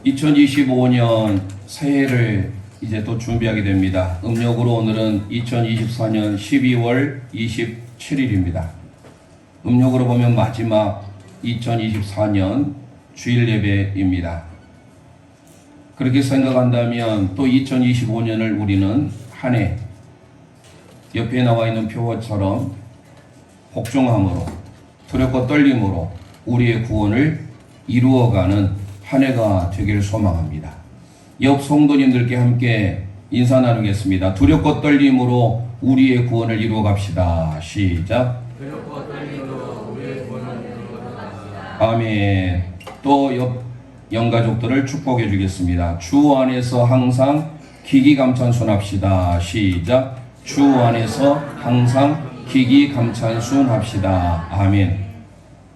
2025년 새해를 이제 또 준비하게 됩니다. 음력으로 오늘은 2024년 12월 27일입니다. 음력으로 보면 마지막 2024년 주일 예배입니다. 그렇게 생각한다면 또 2025년을 우리는 한 해 옆에 나와 있는 표어처럼 복종함으로 두렵고 떨림으로 우리의 구원을 이루어가는 한 해가 되기를 소망합니다. 옆 성도님들께 함께 인사 나누겠습니다. 두렵고 떨림으로 우리의 구원을 이루어 갑시다. 시작. 두렵고 떨림으로 우리의 구원을 이루어 갑시다. 아멘. 또 옆 영가족들을 축복해 주겠습니다. 주 안에서 항상 기기감찬순합시다. 시작. 주 안에서 항상 기기감찬순합시다. 아멘.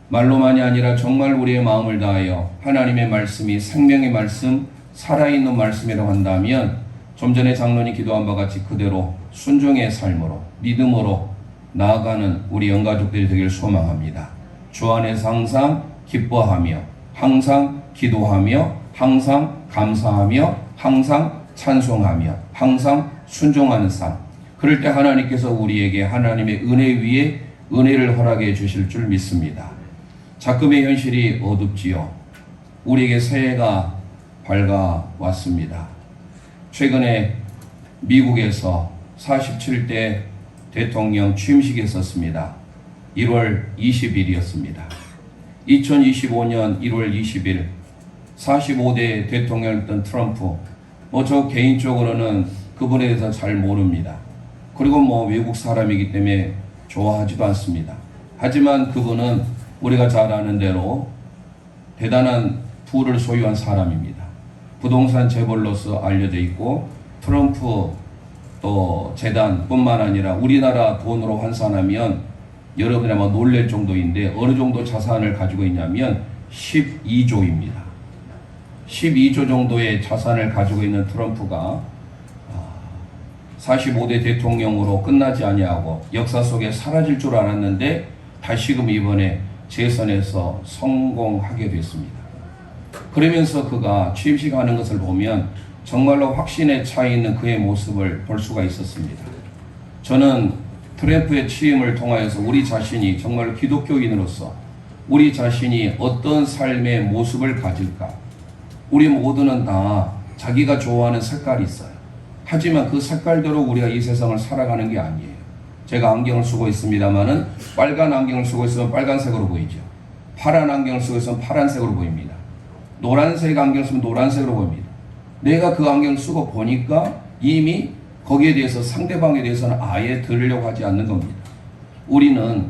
말로만이 아니라 정말 우리의 마음을 다하여 하나님의 말씀이 생명의 말씀, 살아있는 말씀이라고 한다면 좀 전에 장로님 기도한 바 같이 그대로 순종의 삶으로 믿음으로 나아가는 우리 영가족들이 되길 소망합니다. 주 안에서 항상 기뻐하며 항상 기도하며 항상 감사하며 항상 찬송하며 항상 순종하는 삶, 그럴 때 하나님께서 우리에게 하나님의 은혜 위에 은혜를 허락해 주실 줄 믿습니다. 작금의 현실이 어둡지요. 우리에게 새해가 밝아왔습니다. 최근에 미국에서 47대 대통령 취임식이 있었습니다. 1월 20일이었습니다. 2025년 1월 20일 45대 대통령이었던 트럼프, 저 개인적으로는 그분에 대해서 잘 모릅니다. 그리고 외국 사람이기 때문에 좋아하지도 않습니다. 하지만 그분은 우리가 잘 아는 대로 대단한 부를 소유한 사람입니다. 부동산 재벌로서 알려져 있고 트럼프 또 재단뿐만 아니라 우리나라 돈으로 환산하면 여러분이 아마 놀랄 정도인데 어느 정도 자산을 가지고 있냐면 12조입니다. 12조 정도의 자산을 가지고 있는 트럼프가 45대 대통령으로 끝나지 아니하고 역사 속에 사라질 줄 알았는데 다시금 이번에 재선에서 성공하게 됐습니다. 그러면서 그가 취임식하는 것을 보면 정말로 확신에 차 있는 그의 모습을 볼 수가 있었습니다. 저는 트럼프의 취임을 통하여서 우리 자신이 정말 기독교인으로서 우리 자신이 어떤 삶의 모습을 가질까, 우리 모두는 다 자기가 좋아하는 색깔이 있어요. 하지만 그 색깔대로 우리가 이 세상을 살아가는 게 아니에요. 제가 안경을 쓰고 있습니다만은 빨간 안경을 쓰고 있으면 빨간색으로 보이죠. 파란 안경을 쓰고 있으면 파란색으로 보입니다. 노란색 안경을 쓰면 노란색으로 보입니다. 내가 그 안경을 쓰고 보니까 이미 거기에 대해서 상대방에 대해서는 아예 들으려고 하지 않는 겁니다. 우리는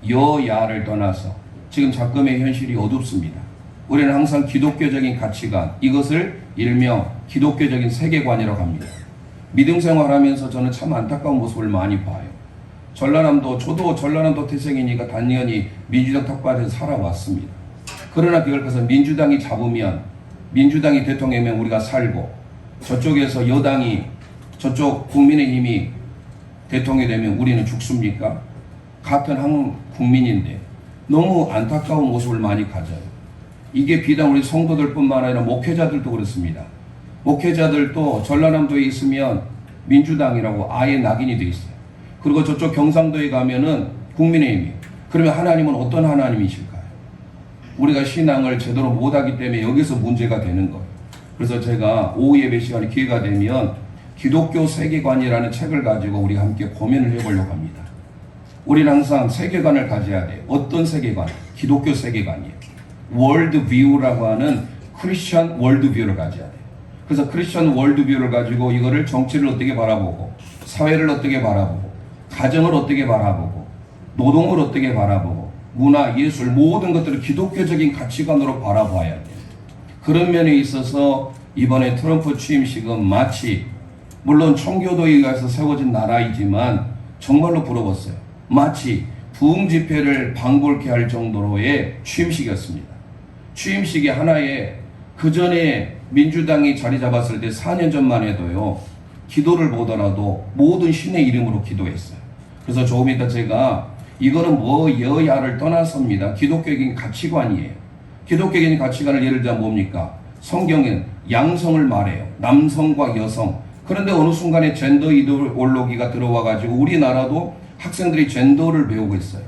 여야를 떠나서 지금 작금의 현실이 어둡습니다. 우리는 항상 기독교적인 가치관, 이것을 일명 기독교적인 세계관이라고 합니다. 믿음 생활하면서 저는 참 안타까운 모습을 많이 봐요. 저도 전라남도 태생이니까 당연히 민주당 텃밭에서 살아왔습니다. 그러나 그걸 가서 민주당이 잡으면, 민주당이 대통령이면 우리가 살고, 저쪽에서 여당이, 저쪽 국민의힘이 대통령이 되면 우리는 죽습니까? 같은 한 국민인데 너무 안타까운 모습을 많이 가져요. 이게 비단 우리 성도들뿐만 아니라 목회자들도 그렇습니다. 목회자들도 전라남도에 있으면 민주당이라고 아예 낙인이 돼 있어요. 그리고 저쪽 경상도에 가면은 국민의힘이에요. 그러면 하나님은 어떤 하나님이실까요? 우리가 신앙을 제대로 못하기 때문에 여기서 문제가 되는 거예요. 그래서 제가 오후 예배 시간에 기회가 되면 기독교 세계관이라는 책을 가지고 우리 함께 고민을 해보려고 합니다. 우리는 항상 세계관을 가져야 돼요. 어떤 세계관? 기독교 세계관이에요. 월드뷰라고 하는 크리스천 월드뷰를 가져야 돼요. 그래서 크리스천 월드뷰를 가지고 이거를 정치를 어떻게 바라보고, 사회를 어떻게 바라보고, 가정을 어떻게 바라보고, 노동을 어떻게 바라보고, 문화, 예술 모든 것들을 기독교적인 가치관으로 바라봐야 돼요. 그런 면에 있어서 이번에 트럼프 취임식은 마치, 물론 청교도에 의해서 세워진 나라이지만 정말로 부러웠어요. 마치 부흥 집회를 방불케 할 정도로의 취임식이었습니다. 취임식이 하나의, 그 전에 민주당이 자리 잡았을 때 4년 전만 해도요, 기도를 보더라도 모든 신의 이름으로 기도했어요. 그래서 조금 이따 제가 이거는 여야를 떠나서입니다. 기독교적인 가치관이에요. 기독교적인 가치관을 예를 들면 뭡니까? 성경엔 양성을 말해요. 남성과 여성. 그런데 어느 순간에 젠더 이데올로기가 들어와가지고 우리나라도 학생들이 젠더를 배우고 있어요.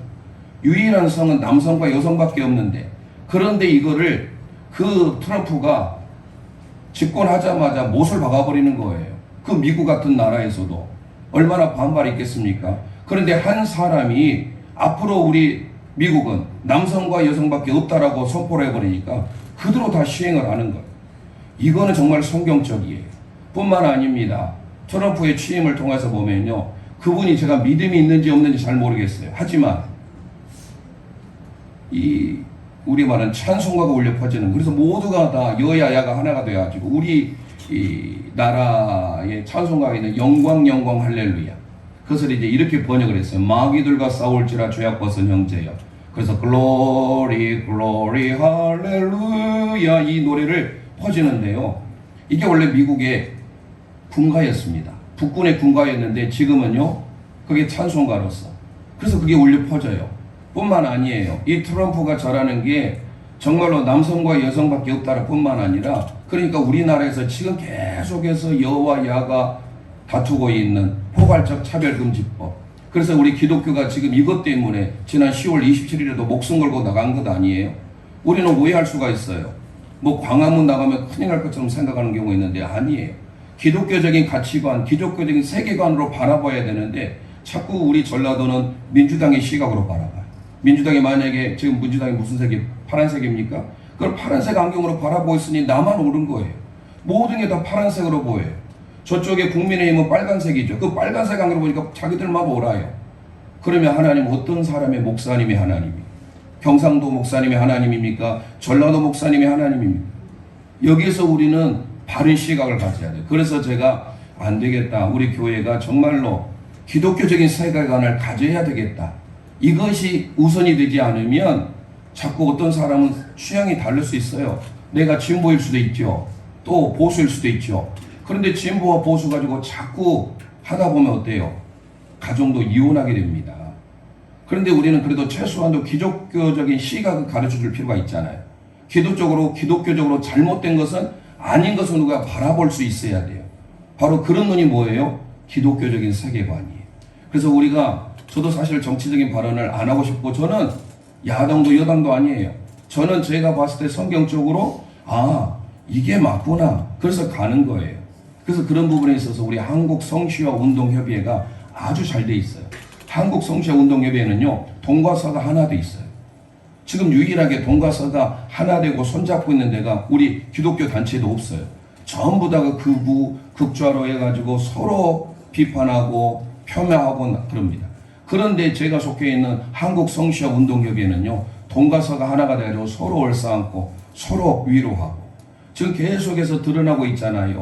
유일한 성은 남성과 여성밖에 없는데, 그런데 이거를 그 트럼프가 집권하자마자 못을 박아버리는 거예요. 그 미국 같은 나라에서도 얼마나 반발이 있겠습니까? 그런데 한 사람이 앞으로 우리 미국은 남성과 여성밖에 없다라고 선포를 해버리니까 그대로 다 시행을 하는 거예요. 이거는 정말 성경적이에요. 뿐만 아닙니다. 트럼프의 취임을 통해서 보면요, 그분이 제가 믿음이 있는지 없는지 잘 모르겠어요. 하지만 이 우리 말은 찬송가가 울려 퍼지는, 그래서 모두가 다 여야 야가 하나가 돼가지고 우리 이 나라의 찬송가에 있는 영광 영광 할렐루야, 그것을 이제 이렇게 번역을 했어요. 마귀들과 싸울지라 죄악 벗은 형제여. 그래서 글로리 글로리 할렐루야, 이 노래를 퍼지는데요, 이게 원래 미국의 군가였습니다. 북군의 군가였는데 지금은요 그게 찬송가로서, 그래서 그게 울려 퍼져요. 뿐만 아니에요. 이 트럼프가 잘하는 게 정말로 남성과 여성밖에 없다라 뿐만 아니라, 그러니까 우리나라에서 지금 계속해서 여와 야가 다투고 있는 포괄적 차별금지법. 그래서 우리 기독교가 지금 이것 때문에 지난 10월 27일에도 목숨 걸고 나간 것 아니에요? 우리는 오해할 수가 있어요. 뭐 광화문 나가면 큰일 날 것처럼 생각하는 경우가 있는데 아니에요. 기독교적인 가치관, 기독교적인 세계관으로 바라봐야 되는데 자꾸 우리 전라도는 민주당의 시각으로 바라봐요. 민주당이 만약에 지금 민주당이 무슨 색이 파란색입니까? 그걸 파란색 안경으로 바라보고 있으니 나만 옳은 거예요. 모든 게 다 파란색으로 보여요. 저쪽에 국민의힘은 빨간색이죠. 그 빨간색 안경으로 보니까 자기들만 옳아요. 그러면 하나님 어떤 사람의 목사님이 하나님이? 경상도 목사님이 하나님입니까? 전라도 목사님이 하나님입니까? 여기에서 우리는 바른 시각을 가져야 돼요. 그래서 제가 안 되겠다. 우리 교회가 정말로 기독교적인 세계관을 가져야 되겠다. 이것이 우선이 되지 않으면 자꾸 어떤 사람은 취향이 다를 수 있어요. 내가 진보일 수도 있죠. 또 보수일 수도 있죠. 그런데 진보와 보수 가지고 자꾸 하다 보면 어때요? 가정도 이혼하게 됩니다. 그런데 우리는 그래도 최소한도 기독교적인 시각을 가르쳐 줄 필요가 있잖아요. 기독교적으로 잘못된 것은 아닌 것을 누가 바라볼 수 있어야 돼요. 바로 그런 눈이 뭐예요? 기독교적인 세계관이에요. 그래서 저도 사실 정치적인 발언을 안 하고 싶고, 저는 야당도 여당도 아니에요. 저는 제가 봤을 때 성경적으로 이게 맞구나, 그래서 가는 거예요. 그래서 그런 부분에 있어서 우리 한국 성시와 운동협의회가 아주 잘 돼 있어요. 한국 성시와 운동협의회는요 동과 서가 하나 돼 있어요. 지금 유일하게 동과 서가 하나 되고 손잡고 있는 데가 우리 기독교 단체도 없어요. 전부 다가 극우, 극좌로 해가지고 서로 비판하고 폄하하고 그럽니다. 그런데 제가 속해 있는 한국 성시와 운동협의회는요 동과 서가 하나가 돼가지고 서로 얼싸안고 서로 위로하고 지금 계속해서 드러나고 있잖아요.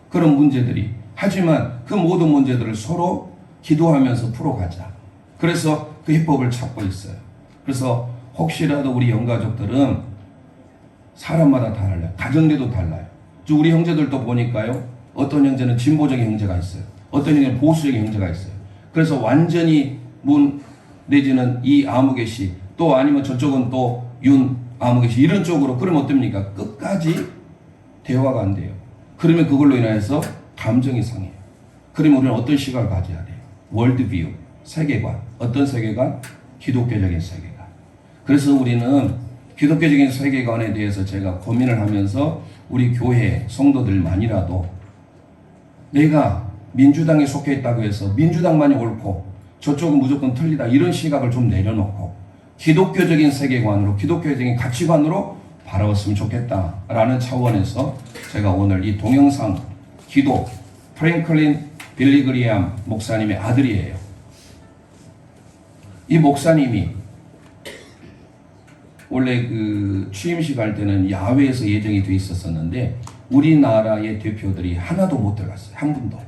그런 문제들이. 하지만 그 모든 문제들을 서로 기도하면서 풀어가자. 그래서 그 해법을 찾고 있어요. 그래서 혹시라도 우리 영가족들은 사람마다 다 달라요. 가정내도 달라요. 우리 형제들도 보니까요, 어떤 형제는 진보적인 형제가 있어요. 어떤 형제는 보수적인 형제가 있어요. 그래서 완전히 문 내지는 이 아무개 씨, 또 아니면 저쪽은 또 윤 아무개 씨, 이런 쪽으로. 그러면 어떻습니까? 끝까지 대화가 안 돼요. 그러면 그걸로 인해서 감정이 상해요. 그러면 우리는 어떤 시각을 가져야 돼요? 월드뷰, 세계관. 어떤 세계관? 기독교적인 세계관. 그래서 우리는 기독교적인 세계관에 대해서 제가 고민을 하면서 우리 교회 성도들만이라도 내가 민주당에 속해 있다고 해서 민주당만이 옳고 저쪽은 무조건 틀리다, 이런 시각을 좀 내려놓고 기독교적인 세계관으로, 기독교적인 가치관으로 바라봤으면 좋겠다라는 차원에서 제가 오늘 이 동영상 기도, 프랭클린 빌리그리암 목사님의 아들이에요. 이 목사님이 원래 그 취임식 할 때는 야외에서 예정이 돼 있었었는데 우리나라의 대표들이 하나도 못 들어갔어요. 한 분도.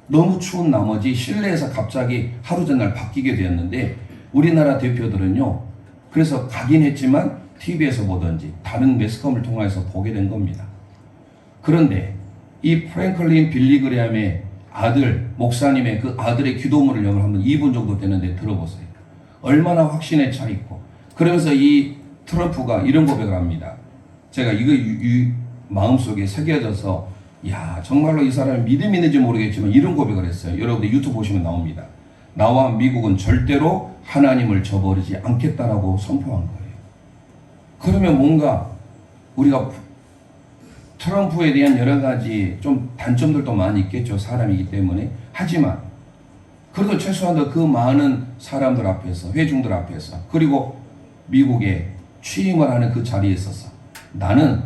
너무 추운 나머지 실내에서 갑자기 하루 전날 바뀌게 되었는데 우리나라 대표들은요, 그래서 가긴 했지만 TV에서 보든지 다른 매스컴을 통해서 보게 된 겁니다. 그런데 이 프랭클린 빌리그리암의 아들, 목사님의 그 아들의 기도문을 여러분 한번 2분 정도 되는데 들어보세요. 얼마나 확신에 차 있고. 그러면서 이 트럼프가 이런 고백을 합니다. 제가 이거 마음속에 새겨져서 야 정말로 이 사람이 믿음이 있는지 모르겠지만 이런 고백을 했어요. 여러분들 유튜브 보시면 나옵니다. 나와 미국은 절대로 하나님을 저버리지 않겠다라고 선포한 거예요. 그러면 뭔가 우리가 트럼프에 대한 여러 가지 좀 단점들도 많이 있겠죠. 사람이기 때문에. 하지만 그래도 최소한 그 많은 사람들 앞에서, 회중들 앞에서, 그리고 미국에 취임을 하는 그 자리에 있어서 나는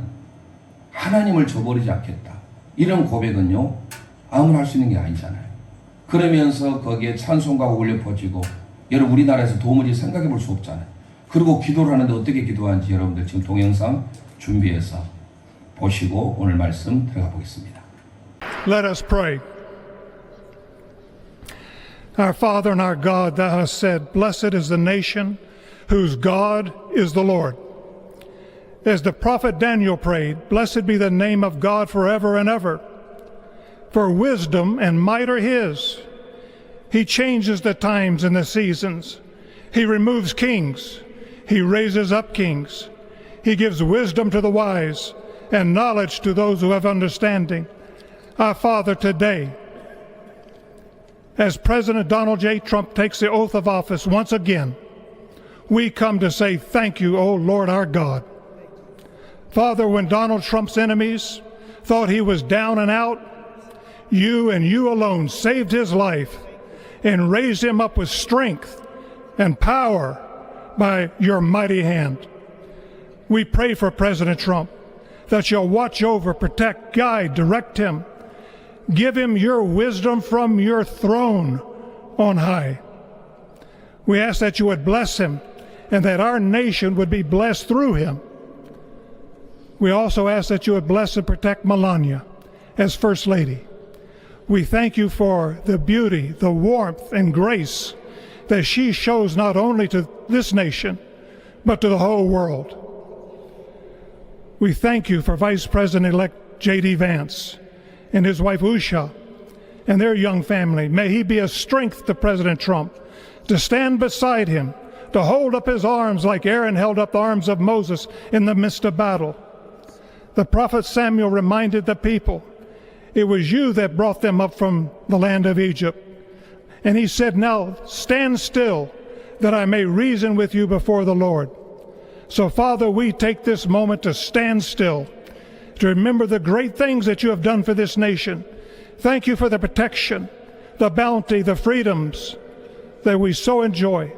하나님을 저버리지 않겠다. 이런 고백은요, 아무나 할 수 있는 게 아니잖아요. 그러면서 거기에 찬송가가 울려 퍼지고, 여러분 우리나라에서 도무지 생각해 볼 수 없잖아요. 그리고 기도를 하는데 어떻게 기도하는지 여러분들 지금 동영상 준비해서 보시고 오늘 말씀 들어가 보겠습니다. Let us pray. Our Father and our God, thou hast said, blessed is the nation whose God is the Lord. As the prophet Daniel prayed, blessed be the name of God forever and ever. For wisdom and might are his. He changes the times and the seasons. He removes kings. He raises up kings. He gives wisdom to the wise and knowledge to those who have understanding. Our Father, today, as President Donald J. Trump takes the oath of office once again, we come to say thank you, O Lord our God. Father, when Donald Trump's enemies thought he was down and out, you and you alone saved his life and raised him up with strength and power by your mighty hand. We pray for President Trump that you'll watch over, protect, guide, direct him. Give him your wisdom from your throne on high. We ask that you would bless him and that our nation would be blessed through him. We also ask that you would bless and protect Melania as First Lady. We thank you for the beauty, the warmth, and grace that she shows not only to this nation, but to the whole world. We thank you for Vice President-elect J.D. Vance and his wife Usha and their young family. May he be a strength to President Trump, to stand beside him, to hold up his arms like Aaron held up the arms of Moses in the midst of battle. The prophet Samuel reminded the people, it was you that brought them up from the land of Egypt. And he said, now stand still that I may reason with you before the Lord. So Father, we take this moment to stand still, to remember the great things that you have done for this nation. Thank you for the protection, the bounty, the freedoms that we so enjoy.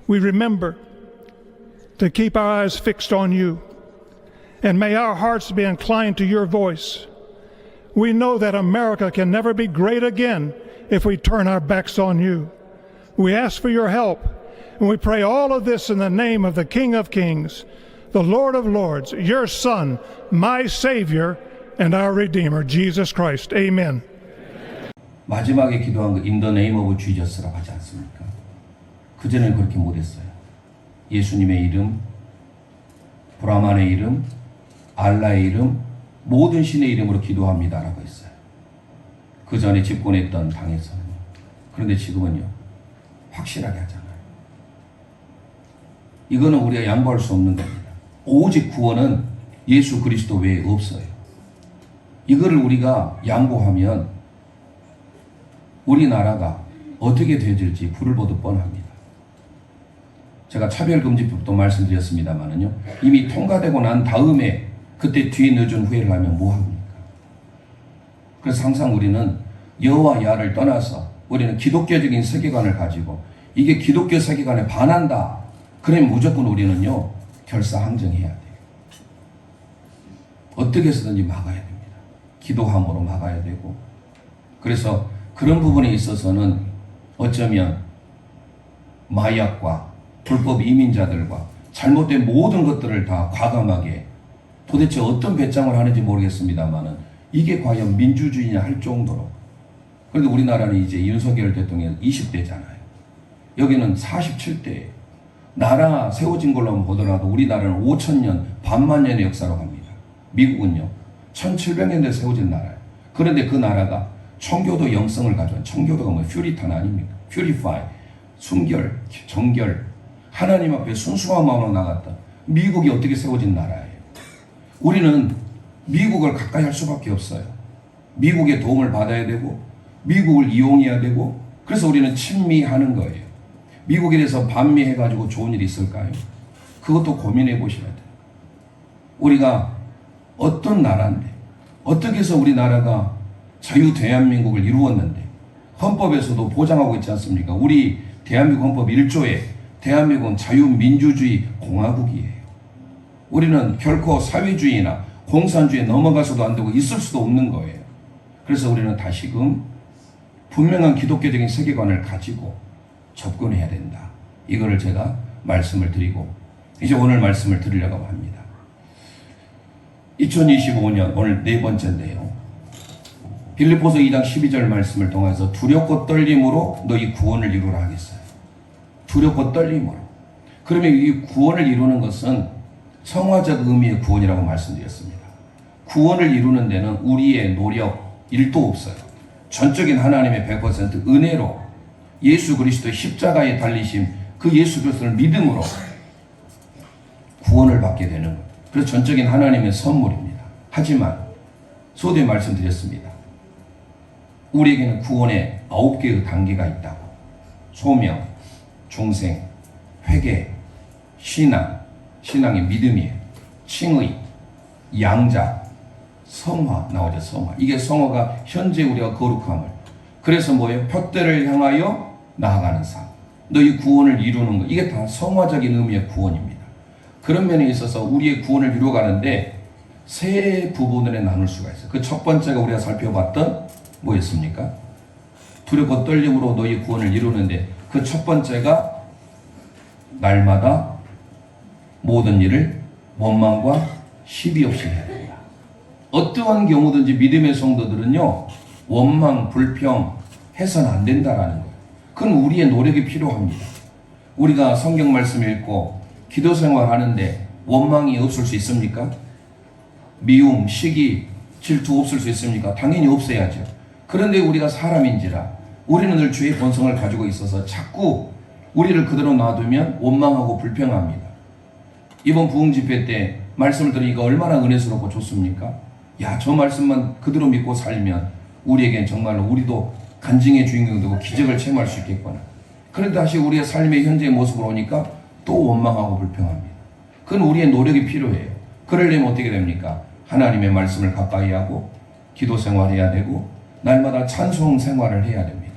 We remember to keep our eyes fixed on you, and may our hearts be inclined to your voice. We know that America can never be great again if we turn our backs on you. We ask for your help, and we pray all of this in the name of the King of Kings, the Lord of Lords, your Son, my Savior, and our Redeemer, Jesus Christ. Amen. 마지막에 기도한 거 In the name of Jesus라고 하지 않습니까? 그전에는 그렇게 못했어요. 예수님의 이름, 브라만의 이름, 알라의 이름, 모든 신의 이름으로 기도합니다라고 했어요. 그 전에 집권했던 당에서는. 그런데 지금은요, 확실하게 하잖아요. 이거는 우리가 양보할 수 없는 겁니다. 오직 구원은 예수 그리스도 외에 없어요. 이거를 우리가 양보하면 우리나라가 어떻게 되질지 불을 보듯 뻔합니다. 제가 차별금지법도 말씀드렸습니다만은요, 이미 통과되고 난 다음에 그때 뒤에 늦은 후회를 하면 뭐합니까? 그래서 항상 우리는 여와 야를 떠나서 우리는 기독교적인 세계관을 가지고 이게 기독교 세계관에 반한다. 그러면 무조건 우리는요, 결사항정해야 돼요. 어떻게 해서든지 막아야 됩니다. 기도함으로 막아야 되고. 그래서 그런 부분에 있어서는 어쩌면 마약과 불법 이민자들과 잘못된 모든 것들을 다 과감하게 도대체 어떤 배짱을 하는지 모르겠습니다만은 이게 과연 민주주의냐 할 정도로. 그런데 우리나라는 이제 윤석열 대통령 20대잖아요. 여기는 47대예요. 나라 세워진 걸로 보더라도 우리나라는 5,000년, 반만 년의 역사로 갑니다. 미국은요, 1700년대에 세워진 나라예요. 그런데 그 나라가 청교도 영성을 가져온, 청교도가 뭐 퓨리탄 아닙니까? 퓨리파이, 순결, 정결, 하나님 앞에 순수한 마음으로 나갔다. 미국이 어떻게 세워진 나라예요? 우리는 미국을 가까이 할 수밖에 없어요. 미국의 도움을 받아야 되고 미국을 이용해야 되고, 그래서 우리는 친미하는 거예요. 미국에 대해서 반미해가지고 좋은 일이 있을까요? 그것도 고민해 보셔야 돼요. 우리가 어떤 나라인데, 어떻게 해서 우리나라가 자유 대한민국을 이루었는데, 헌법에서도 보장하고 있지 않습니까? 우리 대한민국 헌법 1조에 대한민국은 자유민주주의 공화국이에요. 우리는 결코 사회주의나 공산주의에 넘어가서도 안 되고 있을 수도 없는 거예요. 그래서 우리는 다시금 분명한 기독교적인 세계관을 가지고 접근해야 된다. 이거를 제가 말씀을 드리고 이제 오늘 말씀을 드리려고 합니다. 2025년 오늘 네 번째인데요. 빌립보서 2장 12절 말씀을 통해서 두렵고 떨림으로 너희 구원을 이루라 하겠어요. 두렵고 떨림으로. 그러면 이 구원을 이루는 것은 성화적 의미의 구원이라고 말씀드렸습니다. 구원을 이루는 데는 우리의 노력 1도 없어요. 전적인 하나님의 100% 은혜로 예수 그리스도의 십자가에 달리심, 그 예수 그리스도를 믿음으로 구원을 받게 되는 거예요. 그래서 전적인 하나님의 선물입니다. 하지만 소두에 말씀드렸습니다. 우리에게는 구원의 9개의 단계가 있다고. 소명, 중생, 회개, 신앙, 신앙의 믿음이에요. 칭의, 양자, 성화 나오죠. 성화. 이게 성화가 현재 우리가 거룩함을. 그래서 뭐예요? 표대를 향하여 나아가는 삶. 너희 구원을 이루는 것. 이게 다 성화적인 의미의 구원입니다. 그런 면에 있어서 우리의 구원을 이루어가는데 세 부분으로 나눌 수가 있어요. 그 첫 번째가 우리가 살펴봤던 뭐였습니까? 두렵고 떨림으로 너희 구원을 이루는데 그 첫 번째가 날마다 모든 일을 원망과 시비 없이 해야 된다. 어떠한 경우든지 믿음의 성도들은요, 원망, 불평 해서는 안 된다라는 거예요. 그건 우리의 노력이 필요합니다. 우리가 성경 말씀 읽고 기도 생활 하는데 원망이 없을 수 있습니까? 미움, 시기, 질투 없을 수 있습니까? 당연히 없어야죠. 그런데 우리가 사람인지라 우리는 늘 죄의 본성을 가지고 있어서 자꾸 우리를 그대로 놔두면 원망하고 불평합니다. 이번 부흥집회 때 말씀을 들으니까 얼마나 은혜스럽고 좋습니까? 야, 저 말씀만 그대로 믿고 살면 우리에겐 정말로 우리도 간증의 주인공이 되고 기적을 체험할 수 있겠구나. 그런데 다시 우리의 삶의 현재의 모습으로 오니까 또 원망하고 불평합니다. 그건 우리의 노력이 필요해요. 그러려면 어떻게 됩니까? 하나님의 말씀을 가까이 하고 기도 생활해야 되고 날마다 찬송 생활을 해야 됩니다.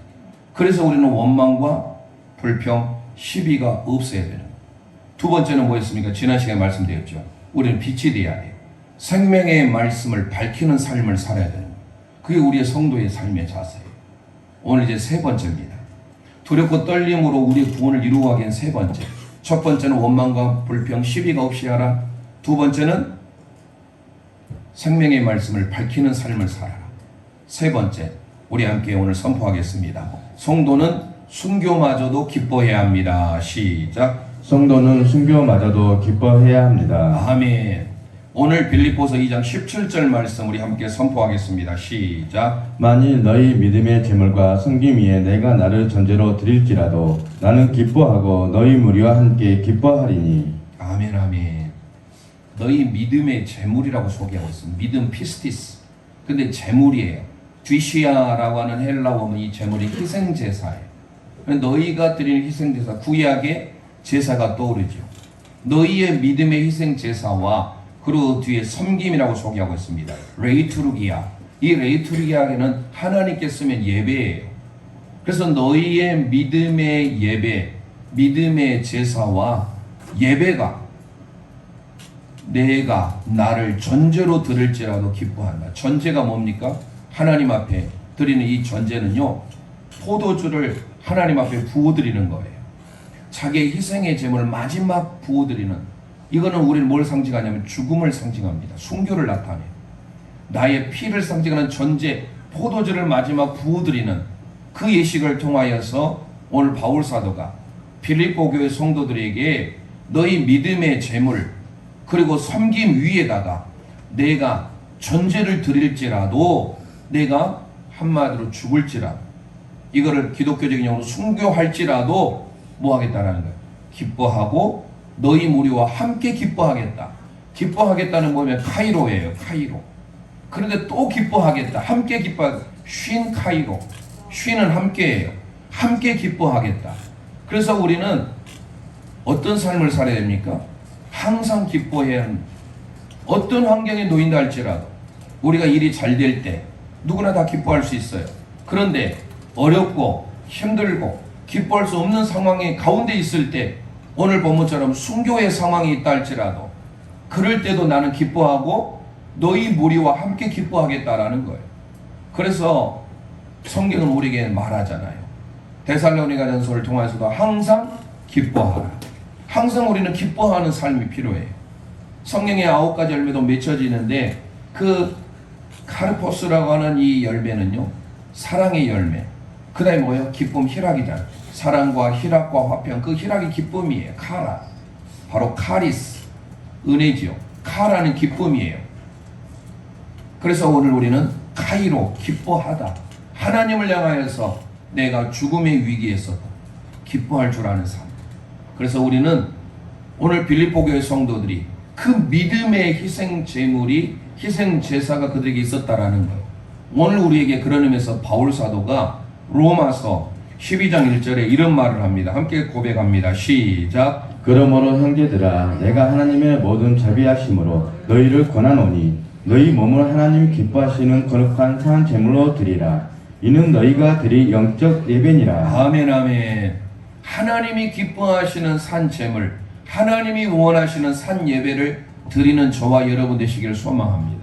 그래서 우리는 원망과 불평, 시비가 없어야 되는 거예요. 두 번째는 뭐였습니까? 지난 시간에 말씀드렸죠. 우리는 빛이 되어야 돼요. 생명의 말씀을 밝히는 삶을 살아야 되는 거예요. 그게 우리의 성도의 삶의 자세예요. 오늘 이제 세 번째입니다. 두렵고 떨림으로 우리의 구원을 이루어가기 위한 세 번째. 첫 번째는 원망과 불평, 시비가 없이 하라. 두 번째는 생명의 말씀을 밝히는 삶을 살아라. 세 번째, 우리 함께 오늘 선포하겠습니다. 성도는 순교마저도 기뻐해야 합니다. 시작. 성도는 순교마저도 기뻐해야 합니다. 아멘. 오늘 빌립보서 2장 17절 말씀 우리 함께 선포하겠습니다. 시작. 만일 너희 믿음의 제물과 섬김 위에 내가 나를 전제로 드릴지라도 나는 기뻐하고 너희 무리와 함께 기뻐하리니. 아멘, 아멘. 너희 믿음의 제물이라고 소개하고 있습니다. 믿음 피스티스. 근데 제물이에요. 뒤시아라고 하는 헬라어는 이 제물이 희생제사예요. 너희가 드리는 희생제사, 구약의 제사가 떠오르죠. 너희의 믿음의 희생제사와 그리고 뒤에 섬김이라고 소개하고 있습니다. 레이투르기아. 이 레이투르기아는 하나님께 쓰면 예배예요. 그래서 너희의 믿음의 예배, 믿음의 제사와 예배가 내가 나를 전제로 드릴지라도 기뻐한다. 전제가 뭡니까? 하나님 앞에 드리는 이 전제는요, 포도주를 하나님 앞에 부어드리는 거예요. 자기의 희생의 제물을 마지막 부어드리는, 이거는 우리는 뭘 상징하냐면 죽음을 상징합니다. 순교를 나타내요. 나의 피를 상징하는 전제, 포도주를 마지막 부어드리는 그 예식을 통하여서 오늘 바울 사도가 빌립보 교회 성도들에게 너희 믿음의 제물 그리고 섬김 위에다가 내가 전제를 드릴지라도, 내가 한마디로 죽을지라도, 이거를 기독교적인 용어로 순교할지라도 뭐 하겠다라는 거예요. 기뻐하고 너희 무리와 함께 기뻐하겠다. 기뻐하겠다는 뭐면 카이로예요. 카이로. 그런데 또 기뻐하겠다. 함께 기뻐하겠다. 쉰 카이로. 쉰은 함께예요. 함께 기뻐하겠다. 그래서 우리는 어떤 삶을 살아야 됩니까? 항상 기뻐해야 합니다. 어떤 환경에 놓인다 할지라도 우리가 일이 잘 될 때 누구나 다 기뻐할 수 있어요. 그런데 어렵고 힘들고 기뻐할 수 없는 상황이 가운데 있을 때 오늘 본문처럼 순교의 상황이 있다 할지라도 그럴 때도 나는 기뻐하고 너희 무리와 함께 기뻐하겠다라는 거예요. 그래서 성경은 우리에게 말하잖아요. 데살로니가전서를 통해서도 항상 기뻐하라. 항상 우리는 기뻐하는 삶이 필요해요. 성경의 9가지 열매도 맺혀지는데 그 카르포스라고 하는 이 열매는요, 사랑의 열매. 그 다음에 뭐예요? 기쁨, 희락이잖아요. 사랑과 희락과 화평, 그 희락이 기쁨이에요. 카라. 바로 카리스. 은혜지요. 카라는 기쁨이에요. 그래서 오늘 우리는 카이로, 기뻐하다. 하나님을 향하여서 내가 죽음의 위기에서도 기뻐할 줄 아는 삶. 그래서 우리는 오늘 빌립보 교회 성도들이 그 믿음의 희생 제물이 희생 제사가 그들에게 있었다라는 거예요. 오늘 우리에게 그런 의미에서 바울 사도가 로마서 12장 1절에 이런 말을 합니다. 함께 고백합니다. 시작. 그러므로 형제들아 내가 하나님의 모든 자비하심으로 너희를 권하노니 너희 몸을 하나님 기뻐하시는 거룩한 산 제물로 드리라. 이는 너희가 드릴 영적 예배니라. 아멘 아멘. 하나님이 기뻐하시는 산 제물, 하나님이 원하시는 산 예배를 드리는 저와 여러분 되시기를 소망합니다.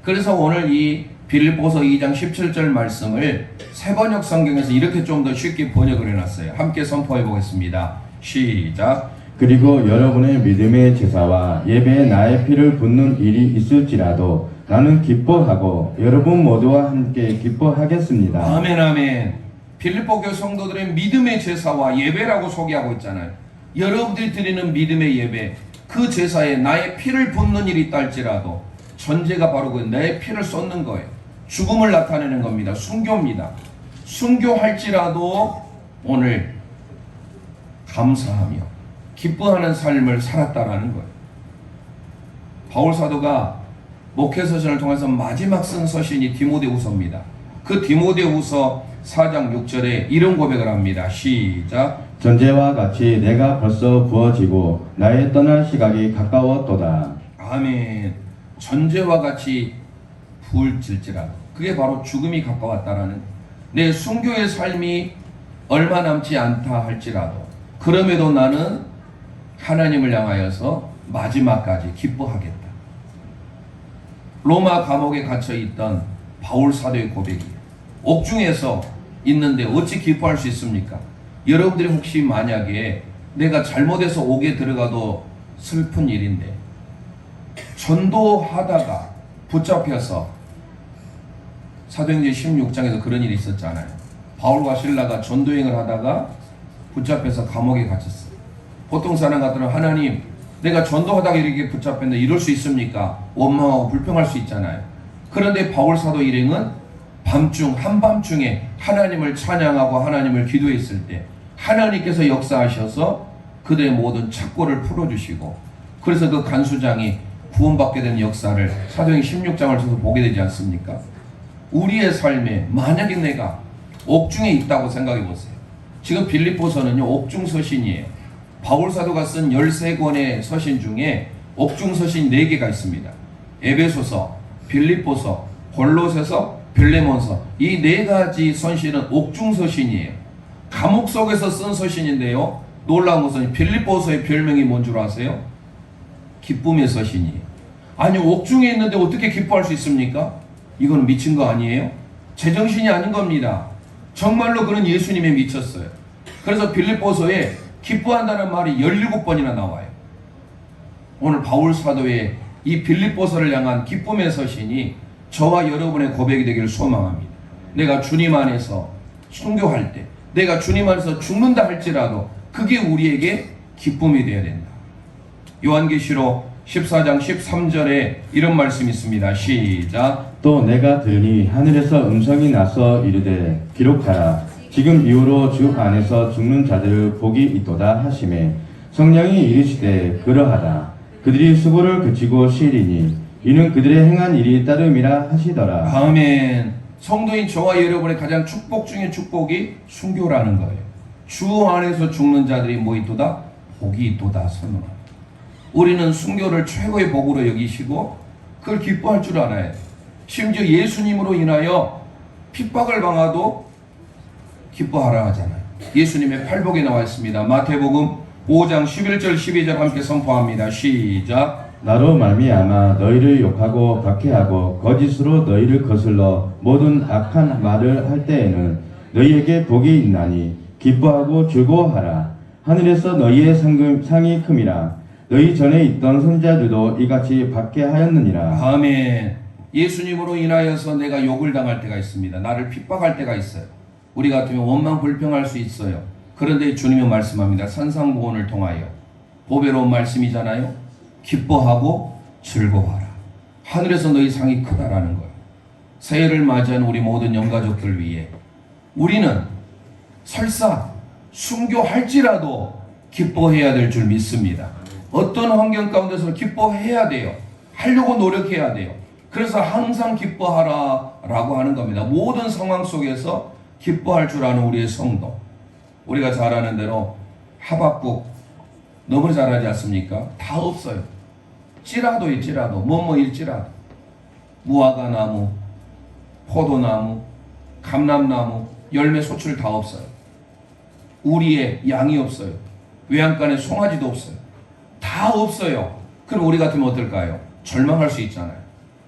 그래서 오늘 이 빌립보서 2장 17절 말씀을 새번역 성경에서 이렇게 좀 더 쉽게 번역을 해놨어요. 함께 선포해 보겠습니다. 시작. 그리고 여러분의 믿음의 제사와 예배에 나의 피를 붓는 일이 있을지라도 나는 기뻐하고 여러분 모두와 함께 기뻐하겠습니다. 아멘 아멘. 빌립보 교회 성도들의 믿음의 제사와 예배라고 소개하고 있잖아요. 여러분들이 드리는 믿음의 예배, 그 제사에 나의 피를 붓는 일이 있다 할지라도 전제가 바로 그 내 피를 쏟는 거예요. 죽음을 나타내는 겁니다. 순교입니다. 순교할지라도 오늘 감사하며 기뻐하는 삶을 살았다라는 거예요. 바울 사도가 목회 서신을 통해서 마지막 쓴 서신이 디모데후서입니다. 그 디모데후서 4장 6절에 이런 고백을 합니다. 시작. 전제와 같이 내가 벌써 부어지고 나의 떠날 시각이 가까웠도다. 아멘. 전제와 같이 부을질지라도 그게 바로 죽음이 가까웠다라는, 내 순교의 삶이 얼마 남지 않다 할지라도 그럼에도 나는 하나님을 향하여서 마지막까지 기뻐하겠다. 로마 감옥에 갇혀 있던 바울 사도의 고백이에요. 옥중에서 있는데 어찌 기뻐할 수 있습니까? 여러분들이 혹시 만약에 내가 잘못해서 옥에 들어가도 슬픈 일인데 전도하다가 붙잡혀서 사도행전 16장에서 그런 일이 있었잖아요. 바울과 실라가 전도행을 하다가 붙잡혀서 감옥에 갇혔어요. 보통 사람 같으면 하나님 내가 전도하다가 이렇게 붙잡혔는데 이럴 수 있습니까? 원망하고 불평할 수 있잖아요. 그런데 바울 사도 일행은 밤중 한밤중에 하나님을 찬양하고 하나님을 기도했을 때 하나님께서 역사하셔서 그들의 모든 착고를 풀어주시고 그래서 그 간수장이 구원받게 되는 역사를 사도행전 16장을 통해서 보게 되지 않습니까? 우리의 삶에 만약에 내가 옥중에 있다고 생각해 보세요. 지금 빌립보서는요 옥중 서신이에요. 바울 사도가 쓴 13권의 서신 중에 옥중 서신 4개가 있습니다. 에베소서, 빌립보서, 골로새서, 빌레몬서, 이 4가지 서신은 옥중 서신이에요. 감옥 속에서 쓴 서신인데요, 놀라운 것은 빌립보서의 별명이 뭔 줄 아세요? 기쁨의 서신이에요. 아니 옥중에 있는데 어떻게 기뻐할 수 있습니까? 이건 미친 거 아니에요? 제정신이 아닌 겁니다. 정말로 그는 예수님에 미쳤어요. 그래서 빌립보서에 기뻐한다는 말이 17번이나 나와요. 오늘 바울 사도의 이 빌립보서를 향한 기쁨의 서신이 저와 여러분의 고백이 되기를 소망합니다. 내가 주님 안에서 순교할 때, 내가 주님 안에서 죽는다 할지라도 그게 우리에게 기쁨이 되어야 된다. 요한계시록 14장 13절에 이런 말씀이 있습니다. 시작. 또 내가 들으니 하늘에서 음성이 나서 이르되 기록하라. 지금 이후로 주 안에서 죽는 자들을 복이 있도다 하시매 성령이 이르시되 그러하다. 그들이 수고를 그치고 쉬리니 이는 그들의 행한 일이 따름이라 하시더라. 아멘. 성도인 저와 여러분의 가장 축복 중에 축복이 순교라는 거예요. 주 안에서 죽는 자들이 뭐 있도다? 복이 있도다 선언합니다. 우리는 순교를 최고의 복으로 여기시고 그걸 기뻐할 줄 알아요. 심지어 예수님으로 인하여 핍박을 당하도 기뻐하라 하잖아요. 예수님의 팔복에 나와 있습니다. 마태복음 5장 11절 12절 함께 선포합니다. 시작. 나로 말미암아 너희를 욕하고 박해하고 거짓으로 너희를 거슬러 모든 악한 말을 할 때에는 너희에게 복이 있나니 기뻐하고 즐거워하라. 하늘에서 너희의 상이 큼이라. 너희 전에 있던 선지자들도 이같이 박해하였느니라. 아멘. 예수님으로 인하여서 내가 욕을 당할 때가 있습니다. 나를 핍박할 때가 있어요. 우리 같으면 원망 불평할 수 있어요. 그런데 주님이 말씀합니다. 산상보훈을 통하여 보배로운 말씀이잖아요. 기뻐하고 즐거워하라. 하늘에서 너희 상이 크다라는 거예요. 새해를 맞이한 우리 모든 영가족들 위해 우리는 설사 순교할지라도 기뻐해야 될 줄 믿습니다. 어떤 환경 가운데서 기뻐해야 돼요. 하려고 노력해야 돼요. 그래서 항상 기뻐하라 라고 하는 겁니다. 모든 상황 속에서 기뻐할 줄 아는 우리의 성도. 우리가 잘 아는 대로 하박국 너무 잘하지 않습니까? 다 없어요. 찌라도일지라도 뭐뭐일지라도 무화과 나무, 포도나무, 감람나무, 열매 소출 다 없어요. 우리의 양이 없어요. 외양간에 송아지도 없어요. 다 없어요. 그럼 우리 같으면 어떨까요? 절망할 수 있잖아요.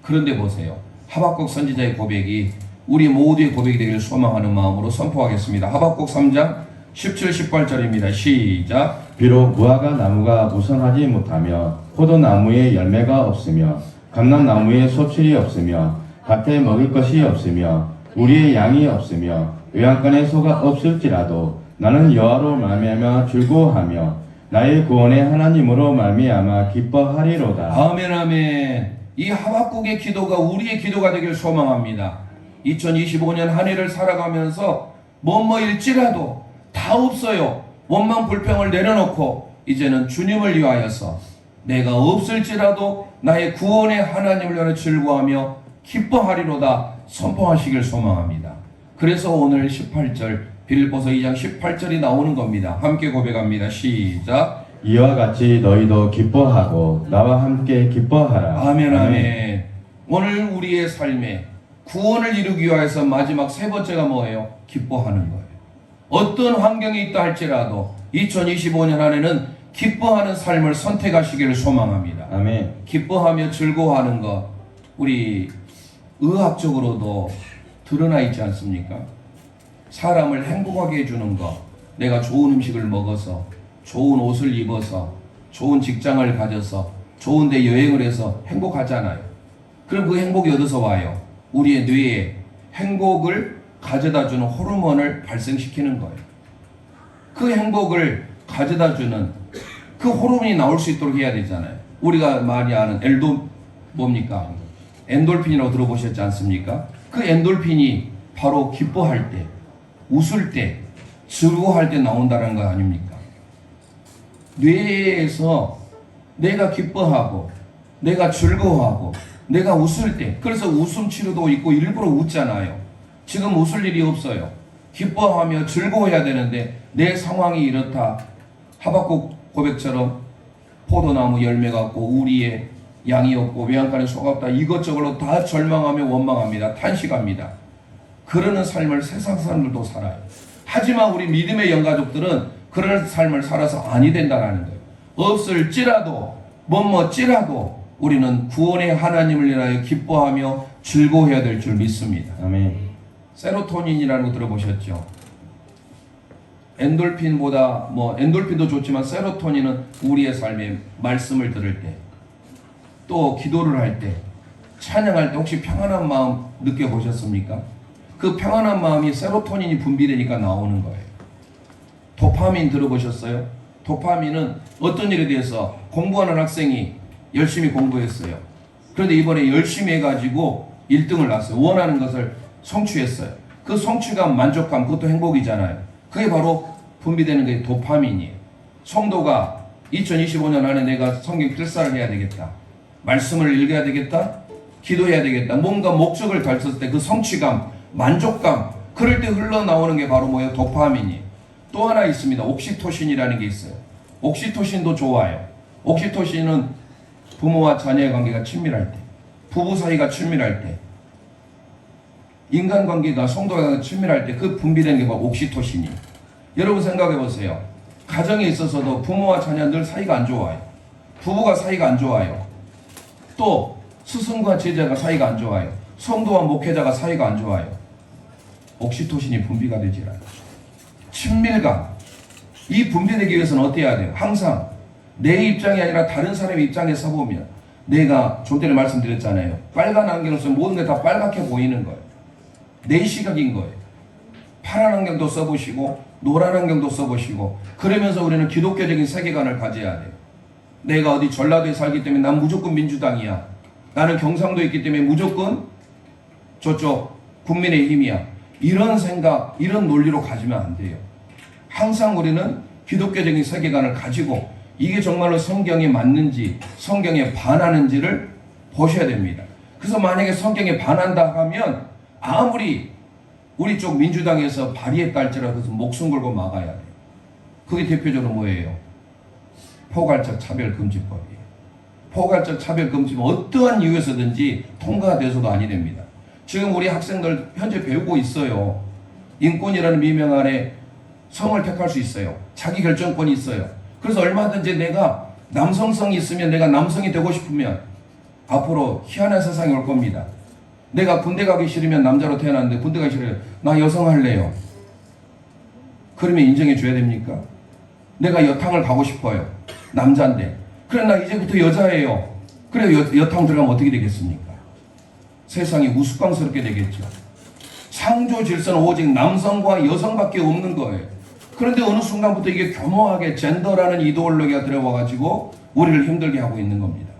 그런데 보세요. 하박국 선지자의 고백이 우리 모두의 고백이 되기를 소망하는 마음으로 선포하겠습니다. 하박국 3장 17, 18절입니다. 시작. 비록 무화과 나무가 무성하지 못하며 포도나무에 열매가 없으며 감람나무에 소출이 없으며 밭에 먹을 것이 없으며 우리의 양이 없으며 외양간에 소가 없을지라도 나는 여호와로 말미암아 즐거워하며 나의 구원의 하나님으로 말미암아 기뻐하리로다. 아멘 아멘. 이 하박국의 기도가 우리의 기도가 되길 소망합니다. 2025년 한 해를 살아가면서 뭐뭐일지라도 다 없어요. 원망 불평을 내려놓고 이제는 주님을 위하여서 내가 없을지라도 나의 구원의 하나님을 위하여 즐거워하며 기뻐하리로다 선포하시길 소망합니다. 그래서 오늘 18절 빌립보서 2장 18절이 나오는 겁니다. 함께 고백합니다. 시작. 이와 같이 너희도 기뻐하고 나와 함께 기뻐하라. 아멘 아멘. 오늘 우리의 삶에 구원을 이루기 위해서 마지막 세 번째가 뭐예요? 기뻐하는 거예요. 어떤 환경이 있다 할지라도 2025년 안에는 기뻐하는 삶을 선택하시기를 소망합니다. 아멘. 기뻐하며 즐거워하는 것 우리 의학적으로도 드러나 있지 않습니까? 사람을 행복하게 해주는 것, 내가 좋은 음식을 먹어서 좋은 옷을 입어서 좋은 직장을 가져서 좋은 데 여행을 해서 행복하잖아요. 그럼 그 행복이 어디서 와요? 우리의 뇌에 행복을 가져다주는 호르몬을 발생시키는 거예요. 그 행복을 가져다주는 그 호르몬이 나올 수 있도록 해야 되잖아요. 우리가 많이 아는 뭡니까? 엔돌핀이라고 들어보셨지 않습니까? 그 엔돌핀이 바로 기뻐할 때, 웃을 때, 즐거워할 때 나온다는 거 아닙니까? 뇌에서 내가 기뻐하고 내가 즐거워하고 내가 웃을 때, 그래서 웃음 치료도 있고 일부러 웃잖아요. 지금 웃을 일이 없어요. 기뻐하며 즐거워해야 되는데 내 상황이 이렇다. 하박국 고백처럼 포도나무 열매가 없고 우리의 양이 없고 외양간에 소가 없다. 이것저것로 다 절망하며 원망합니다. 탄식합니다. 그러는 삶을 세상 사람들도 살아요. 하지만 우리 믿음의 영가족들은 그런 삶을 살아서 아니 된다라는 거예요. 없을지라도 뭐뭐찌라도 우리는 구원의 하나님을 인하여 기뻐하며 즐거워해야 될 줄 믿습니다. 아멘. 세로토닌이라는 거 들어보셨죠? 엔돌핀보다 엔돌핀도 좋지만 세로토닌은 우리의 삶에 말씀을 들을 때, 또 기도를 할 때, 찬양할 때 혹시 평안한 마음 느껴보셨습니까? 그 평안한 마음이 세로토닌이 분비되니까 나오는 거예요. 도파민 들어보셨어요? 도파민은 어떤 일에 대해서 공부하는 학생이 열심히 공부했어요. 그런데 이번에 열심히 해가지고 1등을 났어요. 원하는 것을 성취했어요. 그 성취감, 만족감, 그것도 행복이잖아요. 그게 바로 분비되는 게 도파민이에요. 성도가 2025년 안에 내가 성경 필사를 해야 되겠다. 말씀을 읽어야 되겠다. 기도해야 되겠다. 뭔가 목적을 달성했을 때 그 성취감, 만족감, 그럴 때 흘러나오는 게 바로 뭐예요? 도파민이. 또 하나 있습니다. 옥시토신이라는 게 있어요. 옥시토신도 좋아요. 옥시토신은 부모와 자녀의 관계가 친밀할 때, 부부 사이가 친밀할 때, 인간관계가 성도가 친밀할 때 그 분비되는 게 바로 옥시토신이. 여러분 생각해 보세요. 가정에 있어서도 부모와 자녀 늘 사이가 안 좋아요. 부부가 사이가 안 좋아요. 또 스승과 제자가 사이가 안 좋아요. 성도와 목회자가 사이가 안 좋아요. 옥시토신이 분비가 되질 않아요. 친밀감. 이 분비되기 위해서는 어떻게 해야 돼요? 항상 내 입장이 아니라 다른 사람의 입장에 서보면, 내가 좀 전에 말씀드렸잖아요. 빨간 안경을 쓰면 모든 게 다 빨갛게 보이는 거예요. 내 시각인 거예요. 파란 안경도 써보시고 노란 안경도 써보시고, 그러면서 우리는 기독교적인 세계관을 가져야 돼요. 내가 어디 전라도에 살기 때문에 난 무조건 민주당이야. 나는 경상도에 있기 때문에 무조건 저쪽 국민의힘이야. 이런 생각, 이런 논리로 가지면 안 돼요. 항상 우리는 기독교적인 세계관을 가지고 이게 정말로 성경에 맞는지, 성경에 반하는지를 보셔야 됩니다. 그래서 만약에 성경에 반한다 하면 아무리 우리 쪽 민주당에서 발의했다 할지라도 목숨 걸고 막아야 돼요. 그게 대표적으로 뭐예요? 포괄적 차별금지법이에요. 포괄적 차별금지법 어떠한 이유에서든지 통과돼서도 아니 됩니다. 지금 우리 학생들 현재 배우고 있어요. 인권이라는 미명 아래 성을 택할 수 있어요. 자기 결정권이 있어요. 그래서 얼마든지 내가 남성성이 있으면, 내가 남성이 되고 싶으면 앞으로 희한한 세상이 올 겁니다. 내가 군대 가기 싫으면 남자로 태어났는데 군대 가기 싫어요. 나 여성 할래요. 그러면 인정해 줘야 됩니까? 내가 여탕을 가고 싶어요. 남자인데. 그래 나 이제부터 여자예요. 그래 여탕 들어가면 어떻게 되겠습니까? 세상이 우스꽝스럽게 되겠죠. 창조 질서는 오직 남성과 여성밖에 없는 거예요. 그런데 어느 순간부터 이게 교묘하게 젠더라는 이데올로기가 들어와가지고 우리를 힘들게 하고 있는 겁니다.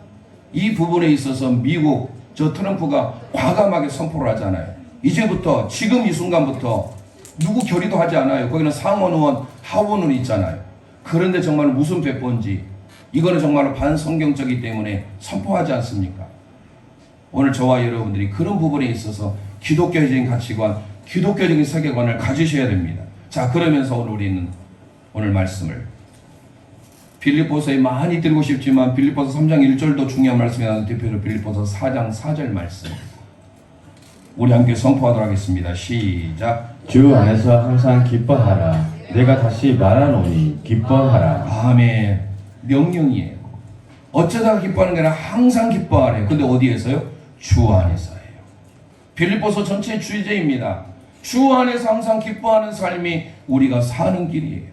이 부분에 있어서 미국 저 트럼프가 과감하게 선포를 하잖아요. 이제부터, 지금 이 순간부터 누구 결의도 하지 않아요. 거기는 상원 의원, 하원 의원 있잖아요. 그런데 정말 무슨 배포인지, 이거는 정말 반성경적이기 때문에 선포하지 않습니까? 오늘 저와 여러분들이 그런 부분에 있어서 기독교적인 가치관, 기독교적인 세계관을 가지셔야 됩니다. 자, 그러면서 우리는 오늘 말씀을 빌립보서에 많이 드리고 싶지만 빌립보서 3장 1절도 중요한 말씀이 나오는 대표로 빌립보서 4장 4절 말씀 우리 함께 선포하도록 하겠습니다. 시작. 주 안에서 항상 기뻐하라. 내가 다시 말하노니 기뻐하라. 아멘. 명령이에요. 어쩌다가 기뻐하는 게 아니라 항상 기뻐하래요. 근데 어디에서요? 주 안에서예요. 빌립보서 전체 주제입니다. 주 안에서 항상 기뻐하는 삶이 우리가 사는 길이에요.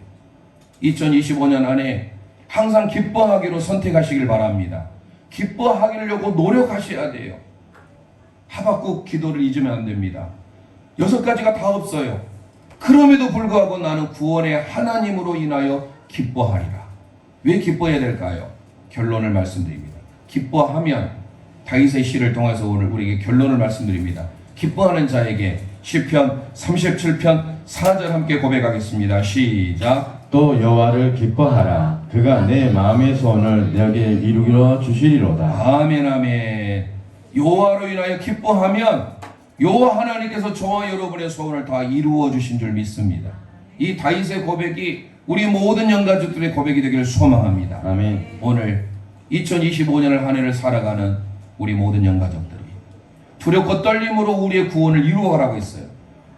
2025년 안에 항상 기뻐하기로 선택하시길 바랍니다. 기뻐하려고 노력하셔야 돼요. 하박국 기도를 잊으면 안 됩니다. 6가지가 다 없어요. 그럼에도 불구하고 나는 구원의 하나님으로 인하여 기뻐하리라. 왜 기뻐해야 될까요? 결론을 말씀드립니다. 기뻐하면, 다윗의 시를 통해서 오늘 우리에게 결론을 말씀드립니다. 기뻐하는 자에게 시편 37편 4절 함께 고백하겠습니다. 시작. 또 여호와를 기뻐하라. 그가 내 마음의 소원을 내게 이루어 주시리로다. 아멘 아멘. 여호와로 인하여 기뻐하면 여호와 하나님께서 저와 여러분의 소원을 다 이루어 주신 줄 믿습니다. 이 다윗의 고백이 우리 모든 영가족들의 고백이 되기를 소망합니다. 아멘. 오늘 2025년을 한 해를 살아가는 우리 모든 영가족들이 두렵고 떨림으로 우리의 구원을 이루어가라고 했어요.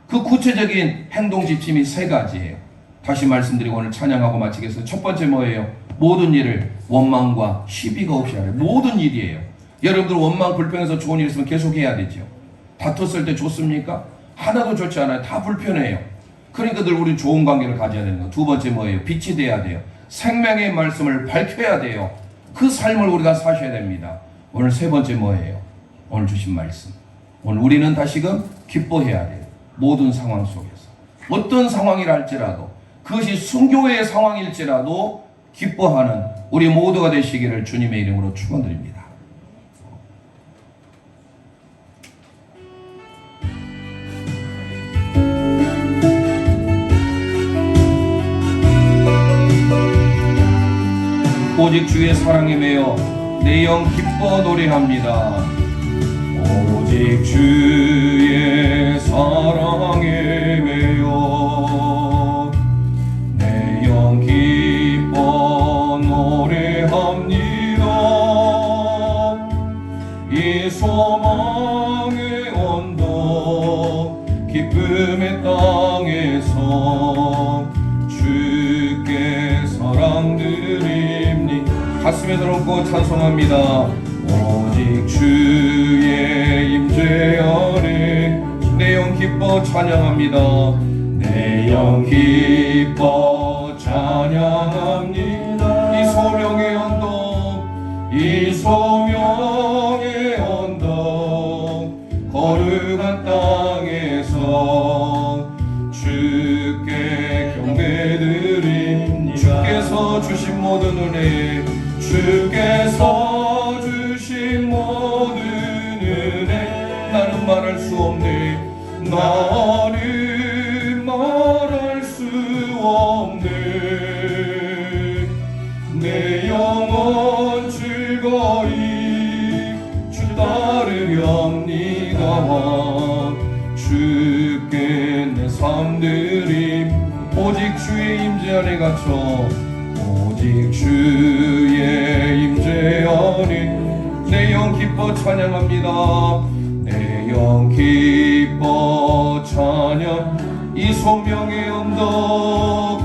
그 구체적인 행동 지침이 3가지예요. 다시 말씀드리고 오늘 찬양하고 마치겠습니다. 첫 번째 뭐예요? 모든 일을 원망과 시비가 없이 하래. 모든 일이에요. 여러분들 원망 불평해서 좋은 일 있으면 계속 해야 되죠. 다퉜을 때 좋습니까? 하나도 좋지 않아요. 다 불편해요. 그러니까 늘 우리는 좋은 관계를 가져야 되는 거예요. 두 번째 뭐예요? 빛이 돼야 돼요. 생명의 말씀을 밝혀야 돼요. 그 삶을 우리가 사셔야 됩니다. 오늘 3번째 뭐예요? 오늘 주신 말씀. 오늘 우리는 다시금 기뻐해야 돼요. 모든 상황 속에서. 어떤 상황이라 할지라도, 그것이 순교의 상황일지라도 기뻐하는 우리 모두가 되시기를 주님의 이름으로 축원드립니다. 오직 주의 사랑에 매여 내 영 기뻐 노래합니다. 오직 주의 사랑에 매여 내 영 기뻐 노래합니다. 이 소망의 언덕 기쁨의 땅에서 주께 사랑드립니. 가슴에 들어놓고 찬송합니다. 오직 주의 임재 아래 내 영 기뻐 찬양합니다. 내 영 기뻐 찬양합니다. 이 소명의 언덕 이 소명의 언덕 거룩한 땅에서 주께 경배드립니다. 주께서 주신 모든 은혜 주께서 주신 모든 은혜 나는 말할 수 없네. 나는 말할 수 없네. 내 영혼 즐거이 주 따르렵니다. 주께 내 삶들이 오직 주의 임재 안에 갇혀 오직 주의 임재 안에 내 영 기뻐 찬양합니다. 내 영 기뻐 찬양. 이 소명의 언덕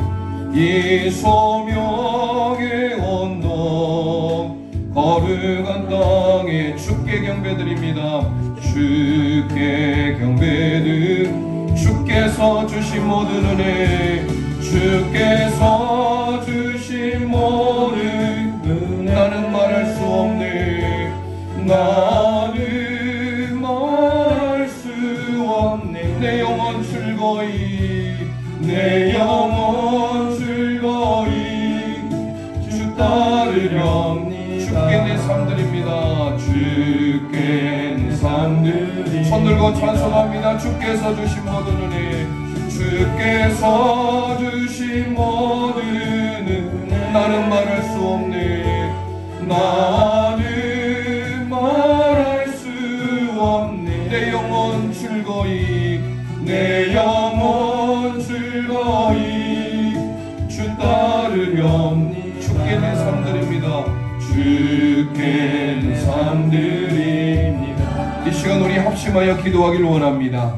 이 소명의 언덕 거룩한 땅에 주께 경배드립니다. 주께 경배드 주께서 주신 모든 은혜 주께서 주신 모든 은혜 나는 말할 수 없네. 나는 말할 수 없네. 내 영혼 즐거이 내 영혼 즐거이 주 따르렵니다. 주께 내 삶드립니다. 주께 내 삶드립니다. 손 들고 찬송합니다. 주께서 주신 모든 은혜 주께서 주신 모든 은혜 나는 말할 수 없네. 나는 말할 수 없네. 내 영혼 즐거이 내 영혼 즐거이 주 따르렵니. 주께 내 삶드립니다. 주께 내 삶드립니다. 이 시간 우리 합심하여 기도하길 원합니다.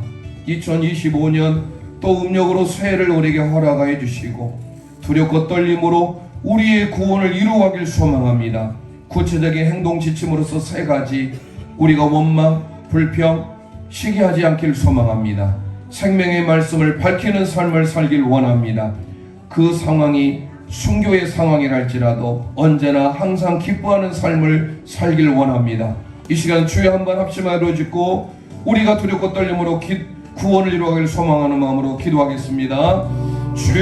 2025년 또 음력으로 새해를 우리에게 허락하여 주시고 두렵고 떨림으로 우리의 구원을 이루어가길 소망합니다. 구체적인 행동 지침으로서 세 가지 우리가 원망, 불평, 시기하지 않길 소망합니다. 생명의 말씀을 밝히는 삶을 살길 원합니다. 그 상황이 순교의 상황이랄지라도 언제나 항상 기뻐하는 삶을 살길 원합니다. 이 시간 주여 한번 합심하여 짓고 우리가 두렵고 떨림으로 구원을 이루어가길 소망하는 마음으로 기도하겠습니다. 주